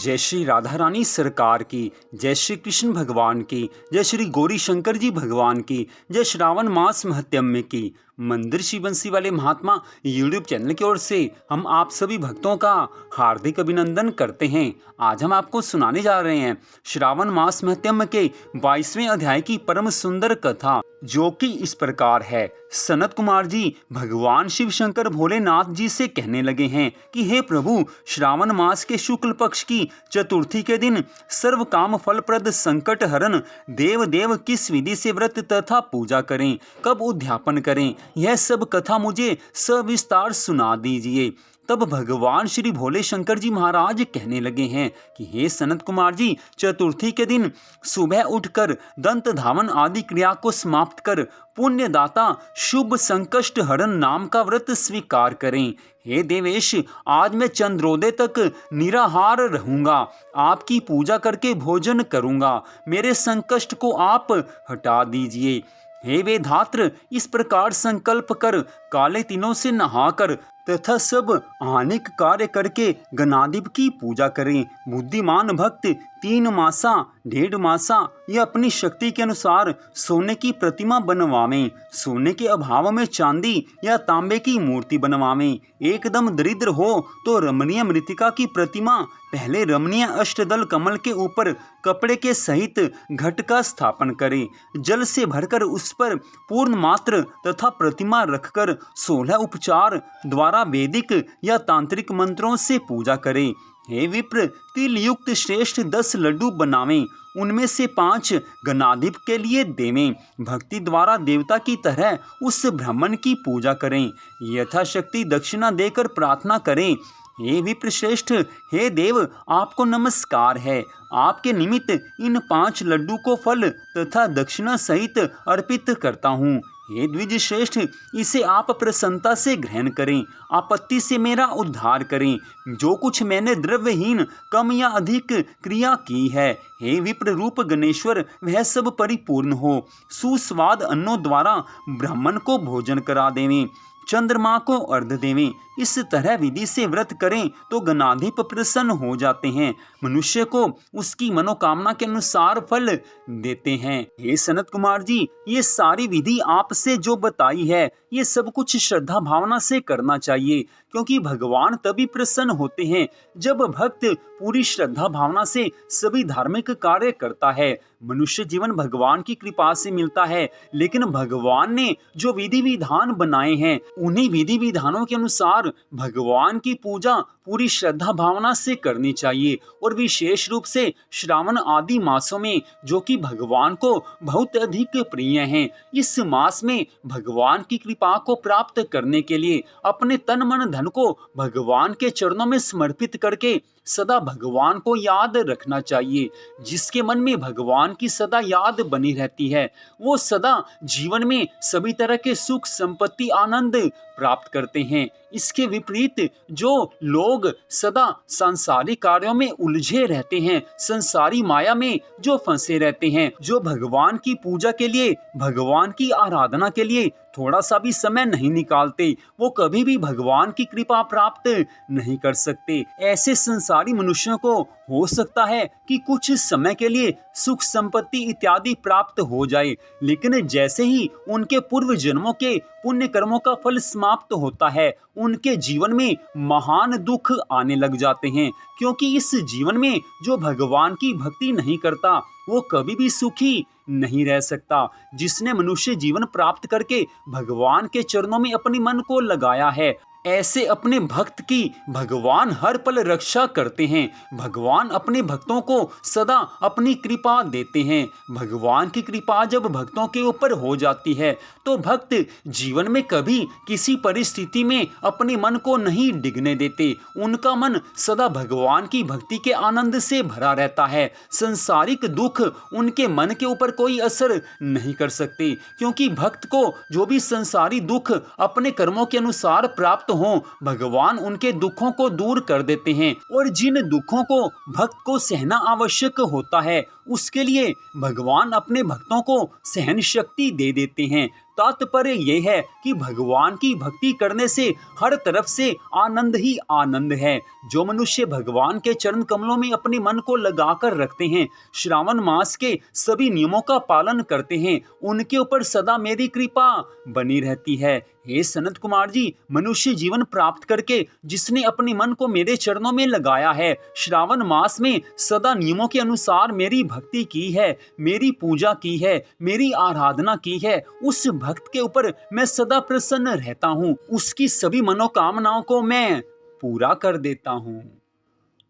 जय श्री राधा रानी सरकार की, जय श्री कृष्ण भगवान की, जय श्री गौरी शंकर जी भगवान की, जय श्रावण मास महत्म्य की। मंदिर श्री बंसी वाले महात्मा यूट्यूब चैनल की ओर से हम आप सभी भक्तों का हार्दिक अभिनंदन करते हैं। आज हम आपको सुनाने जा रहे हैं श्रावण मास महत्म्य के 22वें अध्याय की परम सुंदर कथा, जो कि इस प्रकार है। सनत कुमार जी भगवान शिव शंकर भोलेनाथ जी से कहने लगे हैं कि हे प्रभु, श्रावण मास के शुक्ल पक्ष की चतुर्थी के दिन सर्व काम फलप्रद संकट हरण देव देव किस विधि से व्रत तथा पूजा करें, कब उद्यापन करें, यह सब कथा मुझे सविस्तार सुना दीजिए। तब भगवान श्री भोले शंकर जी महाराज कहने लगे हैं कि हे सनत कुमार जी, चतुर्थी के दिन सुबह उठकर दंत धावन आदि क्रिया को समाप्त कर पुण्यदाता शुभ संकष्ट हरण नाम का व्रत स्वीकार करें। हे देवेश, आज मैं चंद्रोदय तक निराहार रहूंगा, आपकी पूजा करके भोजन करूंगा, मेरे संकष्ट को आप हटा दीजिए। हे वेधात्र, इस प्रकार संकल्प कर काले तिलों से नहाकर तथा सब आनिक कार्य करके गणाधिप की पूजा करें। बुद्धिमान भक्त 3 मासा 1.5 मासा या अपनी शक्ति के अनुसार सोने की प्रतिमा बनवावें। सोने के अभाव में चांदी या तांबे की मूर्ति बनवावें। एकदम दरिद्र हो तो रमणीय मृतिका की प्रतिमा पहले रमणीय अष्टदल कमल के ऊपर कपड़े के सहित घट का स्थापन करें। जल से भरकर उस पर पूर्ण मात्र तथा प्रतिमा रखकर 16 उपचार द्वारा वैदिक या तांत्रिक मंत्रों से पूजा करें। हे विप्र, तिल युक्त श्रेष्ठ 10 लड्डू बनावें, उनमें से 5 गणाधिप के लिए देवें। भक्ति द्वारा देवता की तरह उस ब्राह्मण की पूजा करें। यथाशक्ति दक्षिणा देकर प्रार्थना करें। हे विप्र श्रेष्ठ, हे देव, आपको नमस्कार है। आपके निमित्त इन 5 लड्डू को फल तथा दक्षिणा सहित अर्पित करता हूँ। हे द्विज श्रेष्ठ, इसे आप प्रसन्नता से ग्रहण करें, आपत्ति से मेरा उद्धार करें। जो कुछ मैंने द्रव्यहीन कम या अधिक क्रिया की है, हे विप्र रूप गणेश्वर, वह सब परिपूर्ण हो। सुस्वाद अन्नों द्वारा ब्राह्मण को भोजन करा देवें, चंद्रमा को अर्घ देवें। इस तरह विधि से व्रत करें तो गणाधिप प्रसन्न हो जाते हैं, मनुष्य को उसकी मनोकामना के अनुसार फल देते हैं। हे सनत कुमार जी, ये सारी विधि आपसे जो बताई है, ये सब कुछ श्रद्धा भावना से करना चाहिए, क्योंकि भगवान तभी प्रसन्न होते हैं जब भक्त पूरी श्रद्धा भावना से सभी धार्मिक कार्य करता है। मनुष्य जीवन भगवान की कृपा से मिलता है, लेकिन भगवान ने जो विधि विधान बनाए हैं, उन्हीं विधि विधानों के अनुसार भगवान की पूजा पूरी श्रद्धा भावना से करनी चाहिए। और विशेष रूप से श्रावण आदि मासों में, जो कि भगवान को बहुत अधिक प्रिय हैं, इस मास में भगवान की कृपा को प्राप्त करने के लिए अपने तन मन धन को भगवान के चरणों में समर्पित करके सदा भगवान को याद रखना चाहिए। जिसके मन में भगवान की सदा याद बनी रहती है, वो सदा जीवन में सभी तरह के सुख संपत्ति आनंद प्राप्त करते हैं। इसके विपरीत जो लोग सदा सांसारिक कार्यों में उलझे रहते हैं, संसारी माया में जो फंसे रहते हैं, जो भगवान की पूजा के लिए, भगवान की आराधना के लिए थोड़ा सा भी समय नहीं निकालते, वो कभी भी भगवान की कृपा प्राप्त नहीं कर सकते। ऐसे संसारी मनुष्यों को हो सकता है कि कुछ समय के लिए सुख संपत्ति इत्यादि प्राप्त हो जाए, लेकिन जैसे ही उनके पूर्व जन्मों के पुण्य कर्मों का फल समाप्त होता है, उनके जीवन में महान दुख आने लग जाते हैं। क्योंकि इस जीवन में जो भगवान की भक्ति नहीं करता, वो कभी भी सुखी नहीं रह सकता। जिसने मनुष्य जीवन प्राप्त करके भगवान के चरणों में अपने मन को लगाया है, ऐसे अपने भक्त की भगवान हर पल रक्षा करते हैं। भगवान अपने भक्तों को सदा अपनी कृपा देते हैं। भगवान की कृपा जब भक्तों के ऊपर हो जाती है, तो भक्त जीवन में कभी किसी परिस्थिति में अपने मन को नहीं डिगने देते। उनका मन सदा भगवान की भक्ति के आनंद से भरा रहता है। संसारिक दुख उनके मन के ऊपर कोई असर नहीं कर सकते, क्योंकि भक्त को जो भी संसारी दुख अपने कर्मों के अनुसार प्राप्त हों, भगवान उनके दुखों को दूर कर देते हैं। और जिन दुखों को भक्त को सहना आवश्यक होता है, उसके लिए भगवान अपने भक्तों को सहन शक्ति दे देते हैं। तात्पर्य यह है कि भगवान की भक्ति करने से हर तरफ से आनंद ही आनंद है। जो मनुष्य भगवान के चरण कमलों में अपने मन को लगाकर रखते हैं, श्रावण मास के सभी नियमों का पालन करते हैं, उनके ऊपर सदा मेरी कृपा बनी रहती है। हे सनत कुमार जी, मनुष्य जीवन प्राप्त करके जिसने अपने मन को मेरे चरणों में लगाया है, श्रावण मास में सदा नियमों के अनुसार मेरी भक्ति की है, मेरी पूजा की है, मेरी आराधना की है, उस भक्त के ऊपर मैं सदा प्रसन्न रहता हूँ, उसकी सभी मनोकामनाओं को मैं पूरा कर देता हूँ।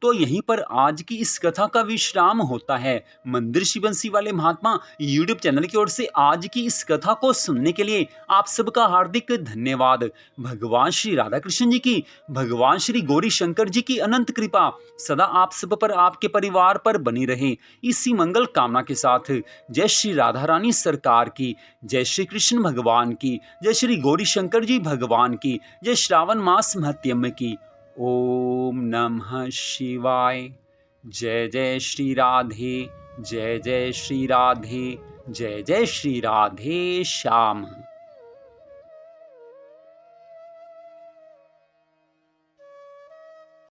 तो यहीं पर आज की इस कथा का विश्राम होता है। मंदिर श्री बंसी वाले महात्मा यूट्यूब चैनल की ओर से आज की इस कथा को सुनने के लिए आप सबका हार्दिक धन्यवाद। भगवान श्री राधा कृष्ण जी की, भगवान श्री गौरी शंकर जी की अनंत कृपा सदा आप सब पर, आपके परिवार पर बनी रहे। इसी मंगल कामना के साथ जय श्री राधा रानी सरकार की, जय श्री कृष्ण भगवान की, जय श्री गौरी शंकर जी भगवान की, जय श्रावण मास महत्यम की। ओम नमः शिवाय। जय जय श्री राधे, जय जय श्री राधे, जय जय श्री राधे श्याम।